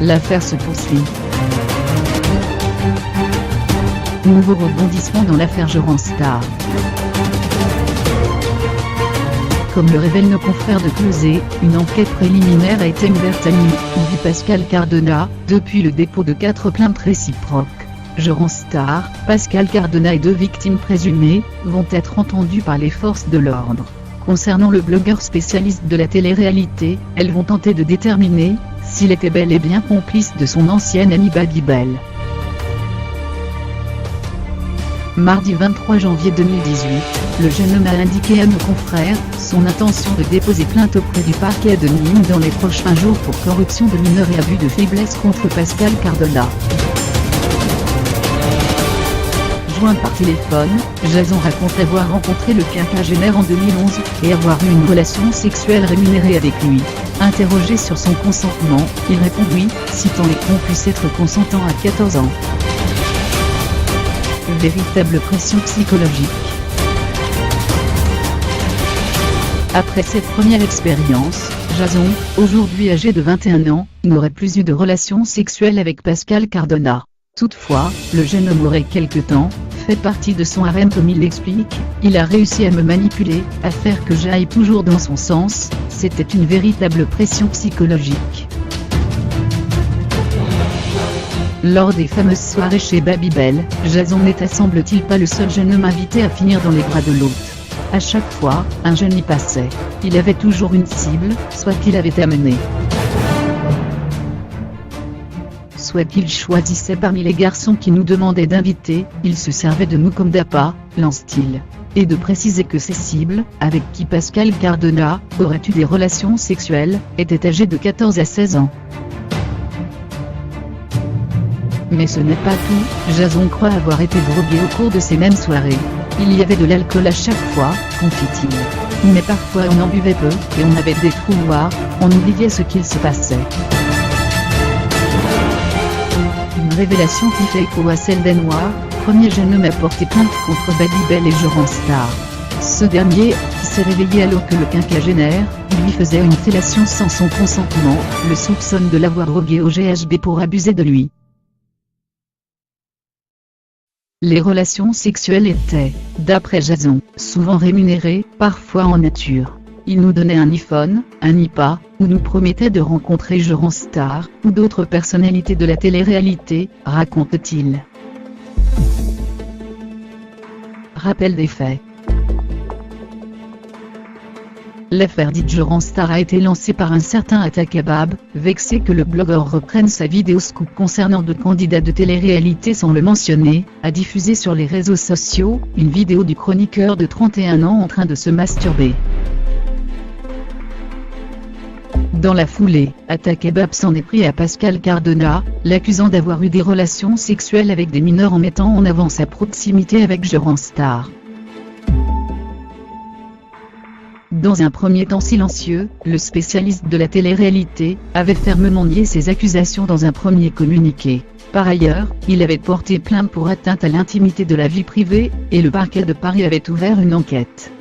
l'affaire se poursuit. Nouveau rebondissement dans l'affaire Joranstar. Comme le révèlent nos confrères de Closet, une enquête préliminaire a été ouverte à minuit, dit Pascal Cardona, depuis le dépôt de 4 plaintes réciproques. Joranstar, Pascal Cardona et 2 victimes présumées, vont être entendues par les forces de l'ordre. Concernant le blogueur spécialiste de la télé-réalité, elles vont tenter de déterminer s'il était bel et bien complice de son ancienne amie Babybel. Mardi 23 janvier 2018, le jeune homme a indiqué à nos confrères son intention de déposer plainte auprès du parquet de Nîmes dans les prochains jours pour corruption de mineurs et abus de faiblesse contre Pascal Cardona. Joint par téléphone, Jason raconte avoir rencontré le quinquagénaire en 2011 et avoir eu une relation sexuelle rémunérée avec lui. Interrogé sur son consentement, il répond oui, si tant est qu'on puisse être consentant à 14 ans. Véritable pression psychologique. Après cette première expérience, Jason, aujourd'hui âgé de 21 ans, n'aurait plus eu de relation sexuelle avec Pascal Cardona. Toutefois, le jeune homme aurait quelque temps fait partie de son harem comme il l'explique. Il a réussi à me manipuler, à faire que j'aille toujours dans son sens, c'était une véritable pression psychologique. Lors des fameuses soirées chez Babybel, Jason n'était semble-t-il pas le seul jeune homme invité à finir dans les bras de l'autre. À chaque fois, un jeune y passait. Il avait toujours une cible, soit qu'il avait amené, soit qu'il choisissait parmi les garçons qui nous demandaient d'inviter, il se servait de nous comme d'appât, lance-t-il. Et de préciser que ces cibles, avec qui Pascal Cardona aurait eu des relations sexuelles, étaient âgées de 14 à 16 ans. Mais ce n'est pas tout, Jason croit avoir été drogué au cours de ces mêmes soirées. Il y avait de l'alcool à chaque fois, confie-t-il. Mais parfois on en buvait peu, et on avait des trous noirs, on oubliait ce qu'il se passait. Une révélation qui fait écho à celle d'Anouar, premier jeune homme à porter plainte contre Babybel et Joranstar. Ce dernier, qui s'est réveillé alors que le quinquagénaire lui faisait une fellation sans son consentement, le soupçonne de l'avoir drogué au GHB pour abuser de lui. Les relations sexuelles étaient, d'après Jason, souvent rémunérées, parfois en nature. Il nous donnait un iPhone, un iPad, ou nous promettait de rencontrer Joranstar, ou d'autres personnalités de la télé-réalité, raconte-t-il. Rappel des faits. L'affaire dite Joranstar a été lancée par un certain Atakebab, vexé que le blogueur reprenne sa vidéo scoop concernant 2 candidats de télé-réalité sans le mentionner, a diffusé sur les réseaux sociaux une vidéo du chroniqueur de 31 ans en train de se masturber. Dans la foulée, Atakebab s'en est pris à Pascal Cardona, l'accusant d'avoir eu des relations sexuelles avec des mineurs en mettant en avant sa proximité avec Joranstar. Dans un premier temps silencieux, le spécialiste de la télé-réalité avait fermement nié ces accusations dans un premier communiqué. Par ailleurs, il avait porté plainte pour atteinte à l'intimité de la vie privée, et le parquet de Paris avait ouvert une enquête.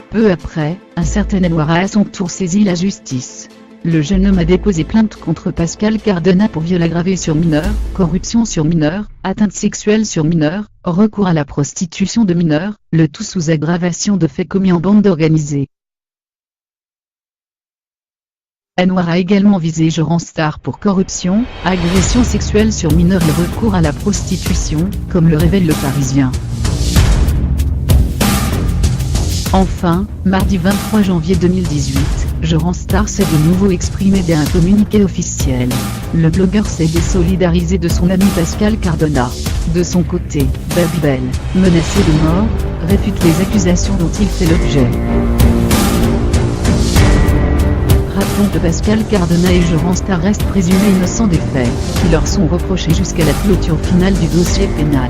Peu après, un certain Anouar a à son tour saisi la justice. Le jeune homme a déposé plainte contre Pascal Cardona pour viol aggravé sur mineur, corruption sur mineur, atteinte sexuelle sur mineur, recours à la prostitution de mineurs, le tout sous aggravation de faits commis en bande organisée. Anouar a également visé Joranstar pour corruption, agression sexuelle sur mineur et recours à la prostitution, comme le révèle Le Parisien. Enfin, mardi 23 janvier 2018, Joranstar s'est de nouveau exprimé dans un communiqué officiel. Le blogueur s'est désolidarisé de son ami Pascal Cardona. De son côté, Babybel, menacé de mort, réfute les accusations dont il fait l'objet. Rappelons que Pascal Cardona et Joranstar restent présumés innocents des faits, qui leur sont reprochés jusqu'à la clôture finale du dossier pénal.